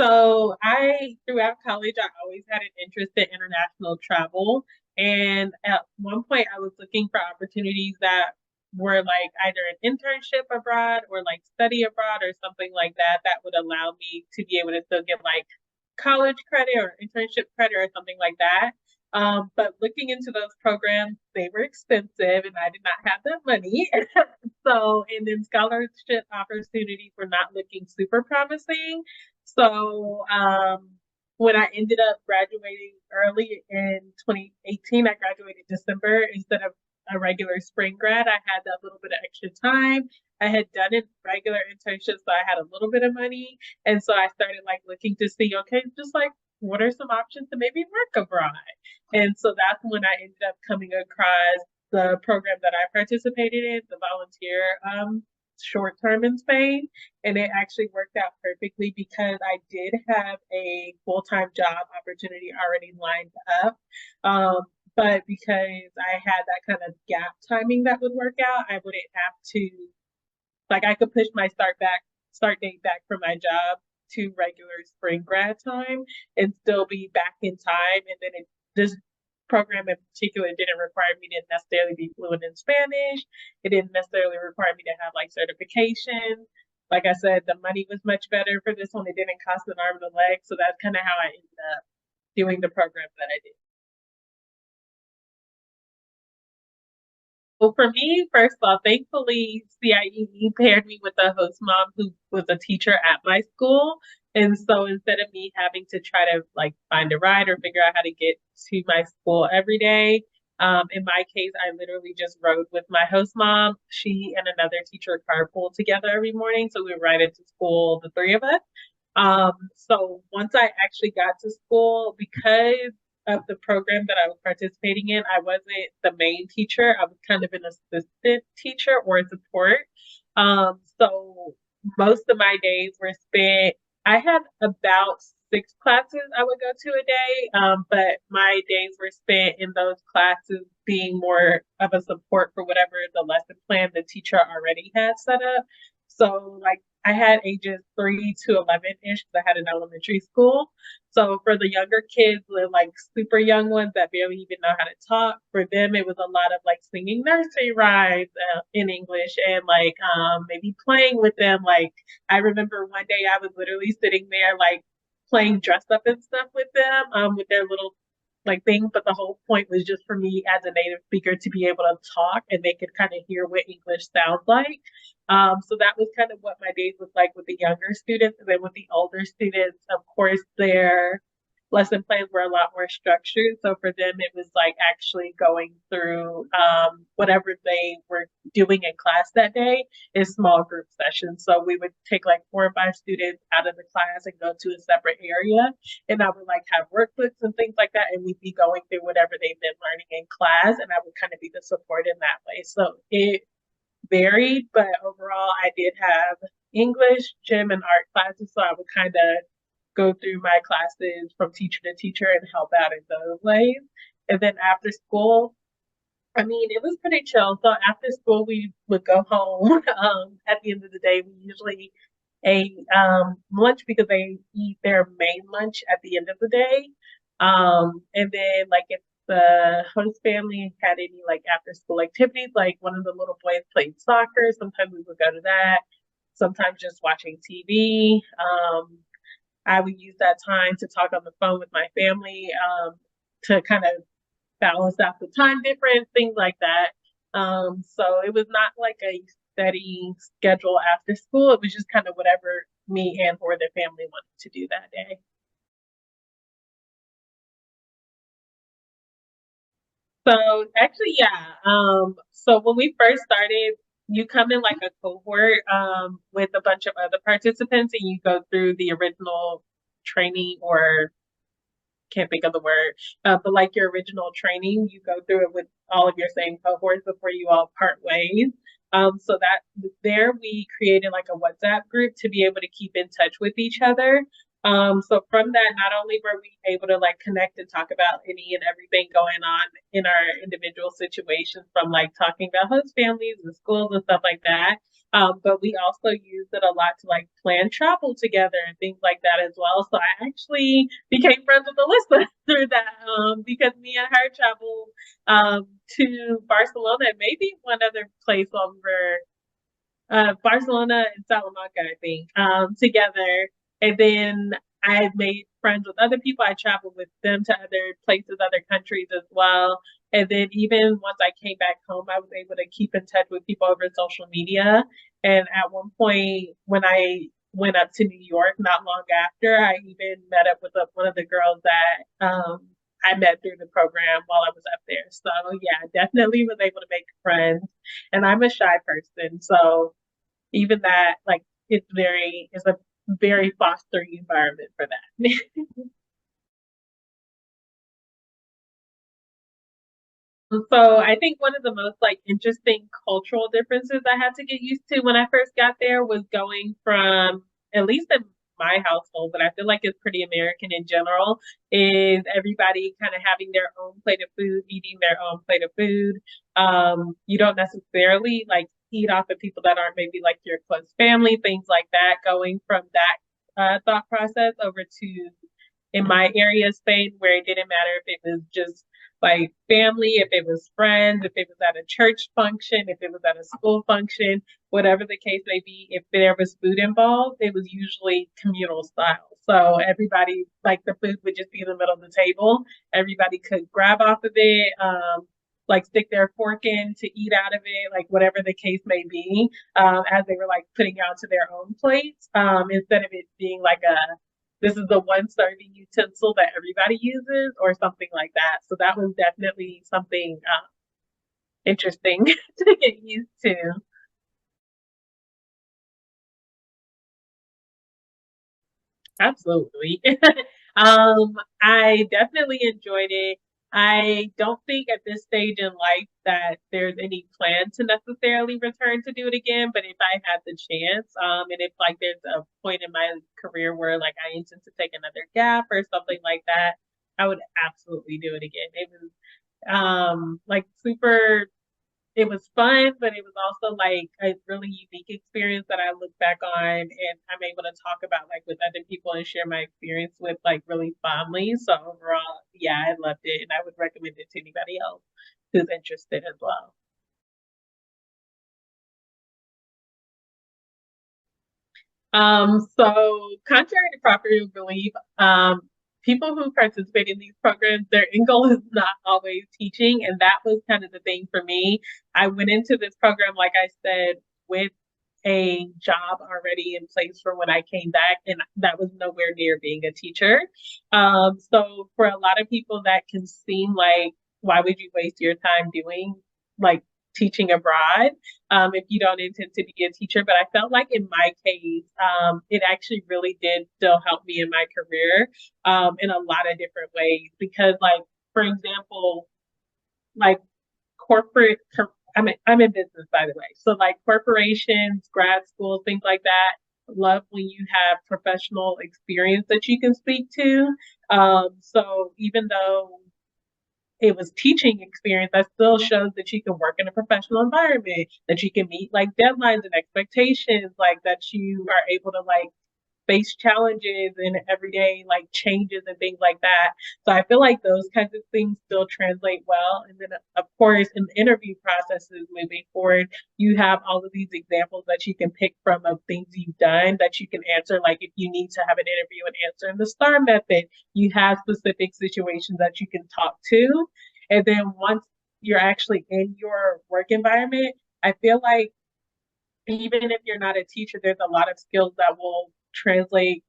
So throughout college, I always had an interest in international travel. And at one point, I was looking for opportunities that were like either an internship abroad or like study abroad or something like that, that would allow me to be able to still get like college credit or internship credit or something like that. But looking into those programs, they were expensive and I did not have that money. So, and then scholarship opportunities were not looking super promising. So, when I ended up graduating early in 2018, I graduated December instead of a regular spring grad. I had that little bit of extra time. I had done it regular internships, so I had a little bit of money. And so I started like looking to see, okay, just like what are some options to maybe work abroad? And so that's when I ended up coming across the program that I participated in, the volunteer short term in Spain. And it actually worked out perfectly because I did have a full time job opportunity already lined up. Um, but because I had that kind of gap timing that would work out, I wouldn't have to, like, I could push my start date back for my job to regular spring grad time and still be back in time. And then this program in particular didn't require me to necessarily be fluent in Spanish. It didn't necessarily require me to have like certification. Like I said, the money was much better for this one. It didn't cost an arm and a leg. So that's kind of how I ended up doing the program that I did. Well, for me, first of all, thankfully, CIEE paired me with a host mom who was a teacher at my school. And so instead of me having to try to like find a ride or figure out how to get to my school every day, in my case, I literally just rode with my host mom. She and another teacher carpool together every morning. So we would ride into school, the three of us. So once I actually got to school, because of the program that I was participating in, I wasn't the main teacher. I was kind of an assistant teacher or a support. So most of my days were spent, I had about six classes I would go to a day, but my days were spent in those classes being more of a support for whatever the lesson plan the teacher already had set up. So, like, I had ages 3 to 11-ish because I had an elementary school. So for the younger kids, the like super young ones that barely even know how to talk, for them it was a lot of like singing nursery rhymes in English and like maybe playing with them. Like I remember one day I was literally sitting there like playing dress up and stuff with them with their little like thing, but the whole point was just for me as a native speaker to be able to talk and they could kind of hear what English sounds like. So that was kind of what my days was like with the younger students. And then with the older students, of course, their lesson plans were a lot more structured. So for them, it was like actually going through whatever they were doing in class that day in small group sessions. So we would take like 4 or 5 students out of the class and go to a separate area. And I would like have workbooks and things like that. And we'd be going through whatever they've been learning in class. And I would kind of be the support in that way. So it varied, but overall, I did have English, gym, and art classes. So I would kind of go through my classes from teacher to teacher and help out in those ways. And then after school, I mean, it was pretty chill. So after school, we would go home. At the end of the day, we usually ate lunch because they eat their main lunch at the end of the day. And then, like, if the host family had any like after school activities, like one of the little boys played soccer, sometimes we would go to that. Sometimes just watching TV. I would use that time to talk on the phone with my family to kind of balance out the time difference, things like that. So it was not like a steady schedule after school. It was just kind of whatever me and or the family wanted to do that day. So actually, yeah. So when we first started, you come in like a cohort with a bunch of other participants, and you go through the original training or can't think of the word, but like your original training, you go through it with all of your same cohorts before you all part ways. So that there we created like a WhatsApp group to be able to keep in touch with each other. So from that, not only were we able to like connect and talk about any and everything going on in our individual situations, from like talking about host families and schools and stuff like that, But we also used it a lot to like plan travel together and things like that as well. So I actually became friends with Alyssa through that because me and her traveled to Barcelona and maybe one other place over Barcelona and Salamanca, I think, together. And then I made friends with other people. I traveled with them to other places, other countries as well. And then even once I came back home, I was able to keep in touch with people over social media. And at one point, when I went up to New York, not long after, I even met up with one of the girls that I met through the program while I was up there. So yeah, definitely was able to make friends. And I'm a shy person, so even that, like, it's a very fostering environment for that. So I think one of the most like interesting cultural differences I had to get used to when I first got there was going from, at least in my household, but I feel like it's pretty American in general, is everybody kind of having their own plate of food, eating their own plate of food. You don't necessarily like eat off of people that aren't maybe like your close family, things like that. Going from that thought process over to in my area of Spain, where it didn't matter if it was just like family, if it was friends, if it was at a church function, if it was at a school function, whatever the case may be, if there was food involved, it was usually communal style. So everybody, like the food would just be in the middle of the table. Everybody could grab off of it, like stick their fork in to eat out of it, like whatever the case may be, as they were like putting out to their own plates, instead of it being like a this is the one serving utensil that everybody uses or something like that. So that was definitely something interesting to get used to. Absolutely. I definitely enjoyed it. I don't think at this stage in life that there's any plan to necessarily return to do it again, but if I had the chance, and if like there's a point in my career where like I intend to take another gap or something like that, I would absolutely do it again. It was like super it was fun, but it was also like a really unique experience that I look back on and I'm able to talk about like with other people and share my experience with like really fondly. So overall, yeah, I loved it and I would recommend it to anybody else who's interested as well. So contrary to popular belief, people who participate in these programs, their end goal is not always teaching, and that was kind of the thing for me. I went into this program, like I said, with a job already in place for when I came back, and that was nowhere near being a teacher. So for a lot of people, that can seem like, why would you waste your time doing like teaching abroad if you don't intend to be a teacher? But I felt like in my case, it actually really did still help me in my career in a lot of different ways. Because, like, for example, like corporate, I'm in business, by the way. So, like corporations, grad schools, things like that, love when you have professional experience that you can speak to. So, even though it was teaching experience that still shows that you can work in a professional environment, that you can meet like deadlines and expectations, like that you are able to like face challenges and everyday like changes and things like that. So I feel like those kinds of things still translate well. And then of course in the interview processes moving forward, you have all of these examples that you can pick from of things you've done that you can answer. Like if you need to have an interview and answer in the STAR method, you have specific situations that you can talk to. And then once you're actually in your work environment, I feel like even if you're not a teacher, there's a lot of skills that will translate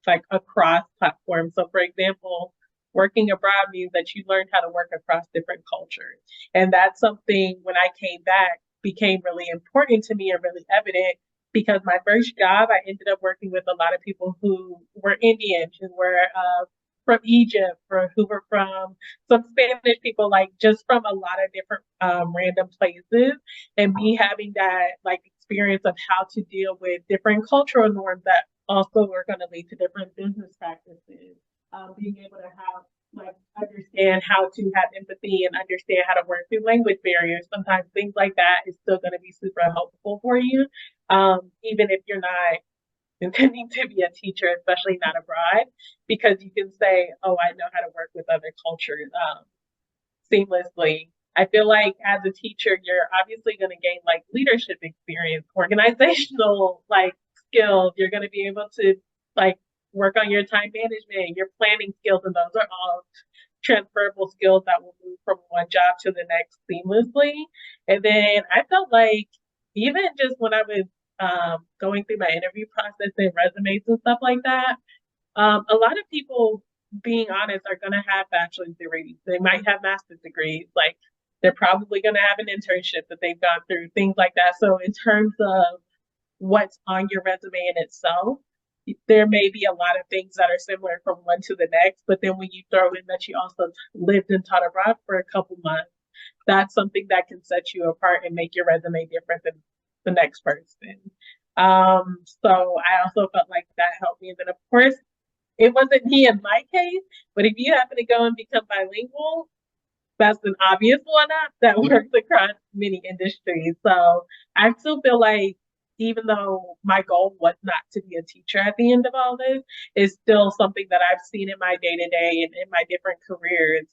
like across platforms. So for example, working abroad means that you learn how to work across different cultures. And that's something when I came back became really important to me and really evident because my first job, I ended up working with a lot of people who were Indian, who were from Egypt, or who were from some Spanish people, like just from a lot of different random places. And me having that like experience of how to deal with different cultural norms that also are going to lead to different business practices. Being able to have like understand how to have empathy and understand how to work through language barriers. Sometimes things like that is still going to be super helpful for you, even if you're not intending to be a teacher, especially not abroad, because you can say, "Oh, I know how to work with other cultures seamlessly." I feel like as a teacher, you're obviously going to gain like leadership experience, organizational like skills. You're going to be able to like work on your time management, your planning skills, and those are all transferable skills that will move from one job to the next seamlessly. And then I felt like even just when I was going through my interview process and resumes and stuff like that, a lot of people, being honest, are going to have bachelor's degrees. They might have master's degrees. Like they're probably going to have an internship that they've gone through, things like that. So in terms of what's on your resume in itself, there may be a lot of things that are similar from one to the next, but then when you throw in that you also lived and taught abroad for a couple months, that's something that can set you apart and make your resume different than the next person. So I also felt like that helped me. And then of course, it wasn't me in my case, but if you happen to go and become bilingual, that's an obvious one up that works across many industries. So I still feel like even though my goal was not to be a teacher at the end of all this, it's still something that I've seen in my day to day and in my different careers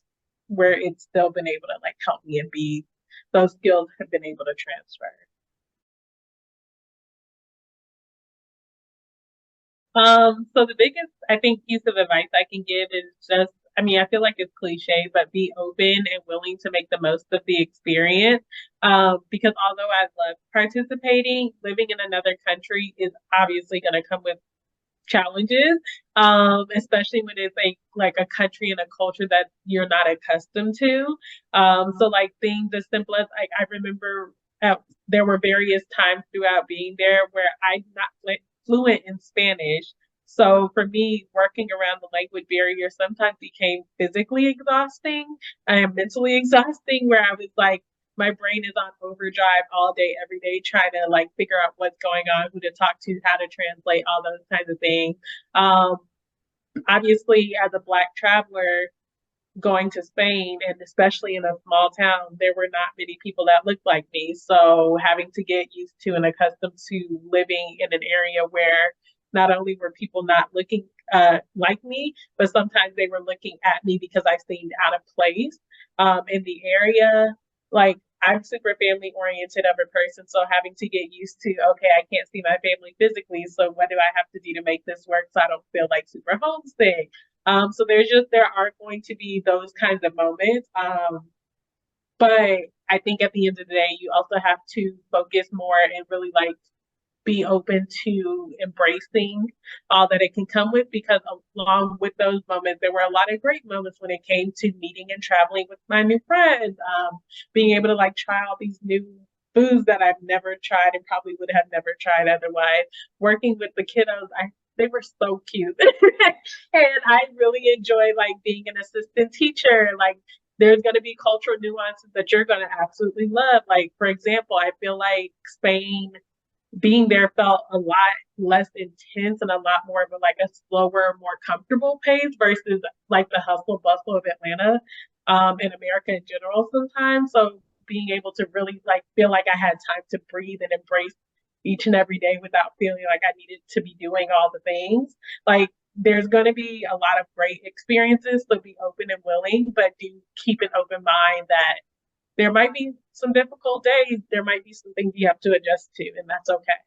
where it's still been able to like help me and be those skills have been able to transfer. So the biggest, I think, piece of advice I can give is just, I mean, I feel like it's cliche, but be open and willing to make the most of the experience. Because although I love participating, living in another country is obviously going to come with challenges, especially when it's like a country and a culture that you're not accustomed to. So like things as simple as like I remember there were various times throughout being there where I'm not fluent in Spanish. So for me, working around the language barrier sometimes became physically exhausting and mentally exhausting, where I was like, my brain is on overdrive all day, every day, trying to like figure out what's going on, who to talk to, how to translate, all those kinds of things. Um, Obviously, as a Black traveler going to Spain, and especially in a small town, there were not many people that looked like me. So having to get used to and accustomed to living in an area where not only were people not looking like me, but sometimes they were looking at me because I seemed out of place in the area. Like I'm super family oriented of a person, so having to get used to, okay, I can't see my family physically, so what do I have to do to make this work so I don't feel like super homesick? So there are going to be those kinds of moments. But I think at the end of the day, you also have to focus more and really like be open to embracing all that it can come with, because along with those moments there were a lot of great moments when it came to meeting and traveling with my new friends, being able to like try all these new foods that I've never tried and probably would have never tried otherwise, working with the kiddos. They were so cute and I really enjoy like being an assistant teacher. Like there's going to be cultural nuances that you're going to absolutely love. Like for example, I feel like Spain, being there felt a lot less intense and a lot more of a like a slower, more comfortable pace versus like the hustle bustle of Atlanta, in America in general sometimes. So being able to really like feel like I had time to breathe and embrace each and every day without feeling like I needed to be doing all the things. Like there's going to be a lot of great experiences, so be open and willing, but do keep an open mind that there might be some difficult days. There might be some things you have to adjust to, and that's okay.